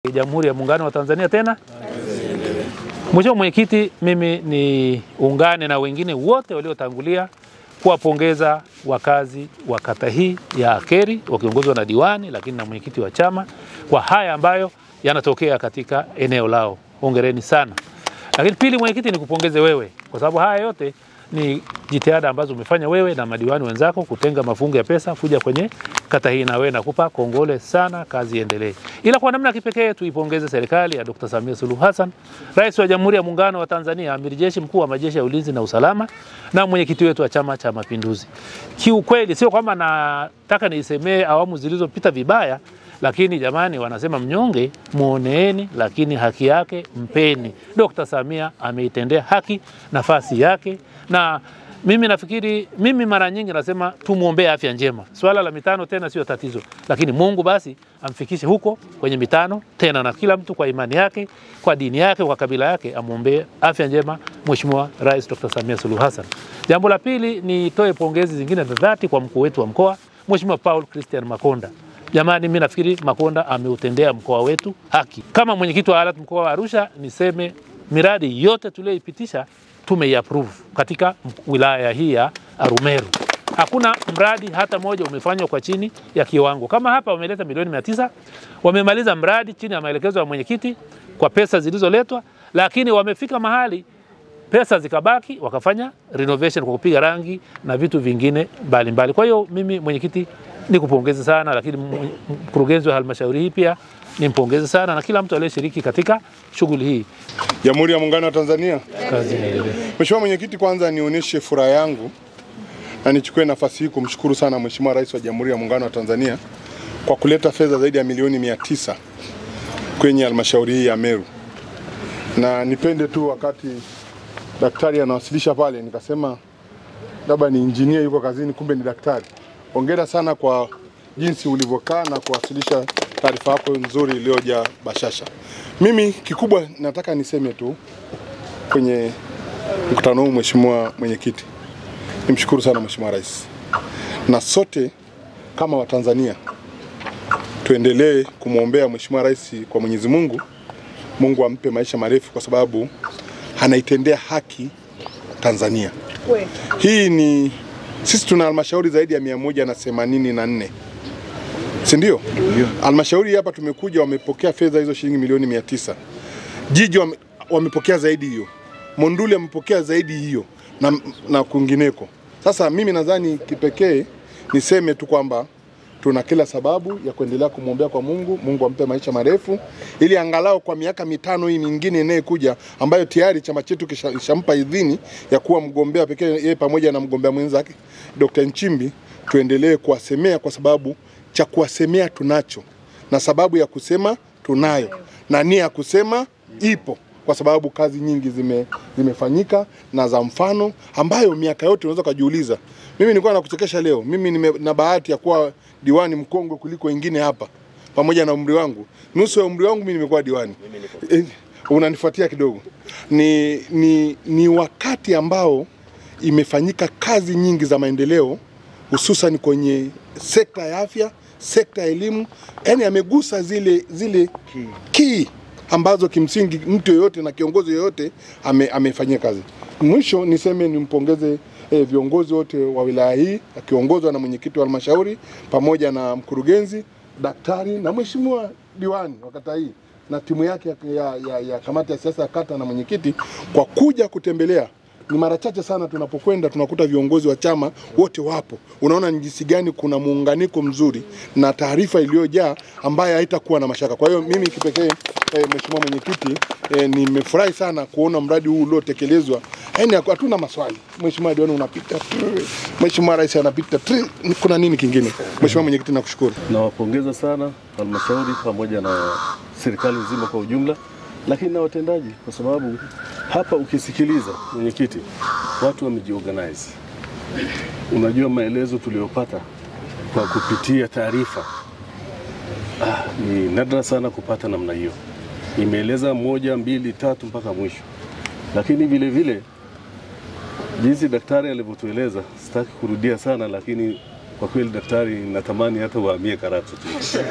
Jamhuri ya Muungano wa Tanzania tena. Mheshimiwa Mwenyekiti, mimi ni ungane na wengine wote waliotangulia kuwapongeza wakazi wa kata hii ya Akeri wakiongozwa na diwani lakini na mwenyekiti wa chama kwa haya ambayo yanatokea katika eneo lao. Hongereni sana. Lakini pili, mwenyekiti, nikupongeze wewe kwa sababu haya yote ni jitihada ambazo umefanya wewe na madiwani wenzako kutenga mafungu ya pesa kuja kwenye kata hii, na wewe nakupa kongole sana, kazi iendelee. Ila kwa namna kipekee tuipongeze serikali ya Dr. Samia Suluhu Hassan, Rais wa Jamhuri ya Muungano wa Tanzania, Amiri Jeshi Mkuu wa Majeshi ya Ulinzi na Usalama na mwenyekiti wetu wa Chama cha Mapinduzi. Kiukweli sio kwamba nataka niisemee awamu zilizopita vibaya, lakini jamani, wanasema mnyonge muoneeni, lakini haki yake mpeni. Dr. Samia ameitendea haki nafasi yake, na mimi nafikiri, mimi mara nyingi nasema tumuombee afya njema. Swala la mitano tena sio tatizo, lakini Mungu basi amfikishe huko kwenye mitano tena, na kila mtu kwa imani yake, kwa dini yake, kwa kabila yake amuombee afya njema Mheshimiwa Rais Dr. Samia Suluhu Hassan. Jambo la pili, nitoe pongezi zingine za dhati kwa mkuu wetu wa mkoa Mheshimiwa Paul Christian Makonda. Jamani, mimi nafikiri Makonda ameutendea mkoa wetu haki. Kama mwenyekiti wa ALAT mkoa wa Arusha, niseme miradi yote tuliyoipitisha tumeiapprove katika wilaya hii ya Arumeru. Hakuna mradi hata moja umefanywa kwa chini ya kiwango. Kama hapa wameleta milioni 900, wamemaliza mradi chini ya maelekezo ya mwenyekiti kwa pesa zilizoletwa, lakini wamefika mahali pesa zikabaki wakafanya renovation kwa kupiga rangi na vitu vingine mbalimbali. Kwa hiyo mimi mwenyekiti nikupongeze sana, lakini mkurugenzi wa halmashauri hii pia nimpongeze sana, na kila mtu aliyeshiriki katika shughuli hii. Jamhuri ya Muungano wa Tanzania. Kazi iendelee. Mheshimiwa Mwenyekiti, kwanza nionyeshe furaha yangu na nichukue nafasi hii kumshukuru sana Mheshimiwa Rais wa Jamhuri ya Muungano wa Tanzania kwa kuleta fedha zaidi ya milioni 900 kwenye halmashauri hii ya Meru. Na nipende tu wakati daktari anawasilisha pale nikasema labda ni engineer yuko kazini, kumbe ni daktari. Hongera sana kwa jinsi ulivyokaa na kuwasilisha taarifa yako nzuri iliyojaa bashasha. Mimi kikubwa nataka niseme tu kwenye mkutano huu, Mheshimiwa Mwenyekiti, nimshukuru sana Mheshimiwa Rais. Na sote kama Watanzania tuendelee kumwombea Mheshimiwa Rais kwa Mwenyezi Mungu. Mungu ampe maisha marefu kwa sababu anaitendea haki Tanzania. Hii ni sisi tuna halmashauri zaidi ya 184. Si ndio? Halmashauri hapa tumekuja wamepokea fedha hizo shilingi milioni 900. Jiji wamepokea zaidi hiyo. Monduli wamepokea zaidi hiyo na kwingineko. Sasa mimi nadhani kipekee niseme tu kwamba tuna kila sababu ya kuendelea kumwombea kwa Mungu. Mungu ampe maisha marefu ili angalau kwa miaka 5 hii mingine inayekuja ambayo tayari chama chetu kishampa idhini ya kuwa mgombea pekee yeye pamoja na mgombea mwenzake Dr. Nchimbi, tuendelee kuwasemea kwa sababu cha kuwasemea tunacho na sababu ya kusema tunayo na nia ya kusema ipo, kwa sababu kazi nyingi zimefanyika na za mfano ambayo miaka yote unaweza kujiuliza. Mimi nilikuwa nakuchekesha leo, mimi na bahati ya kuwa diwani mkongwe kuliko wengine hapa pamoja na umri wangu. Nusu ya umri wangu mimi nimekuwa diwani. Unanifuatia kidogo. Ni wakati ambao imefanyika kazi nyingi za maendeleo, hususan kwenye sekta ya afya, sekta ya elimu. Yaani amegusa zile key ambazo kimsingi mtu yoyote na kiongozi yoyote amefanyia kazi. Mwisho niseme nimpongeze viongozi wote wa wilaya hii akiongozwa na mwenyekiti wa halmashauri pamoja na mkurugenzi, daktari na mheshimiwa diwani wa kata hii na timu yake ya kamati ya siasa ya kata na mwenyekiti kwa kuja kutembelea. Ni mara chache sana tunapokwenda tunakuta viongozi wa chama wote wapo. Unaona ni jinsi gani kuna muunganiko mzuri na taarifa iliyojaa ambayo haitakuwa na mashaka. Kwa hiyo mimi kipekee Mheshimiwa Mwenyekiti, nimefurahi sana kuona mradi huu uliotekelezwa. Yaani hatuna maswali. Mheshimiwa Diwani unapita, Mheshimiwa Rais anapita, kuna nini kingine? Mheshimiwa Mwenyekiti, nakushukuru. Nawapongeza sana halmashauri pamoja na serikali nzima kwa ujumla, lakini na watendaji, kwa sababu hapa ukisikiliza mwenyekiti, watu wamejiorganize. Unajua maelezo tuliyopata kwa kupitia taarifa, ni nadra sana kupata namna hiyo. Imeeleza 1, 2, 3 mpaka mwisho. Lakini vile vile jinsi daktari alivyotueleza, sitaki kurudia sana, lakini kwa kweli daktari natamani hata uhamie Karatu tu.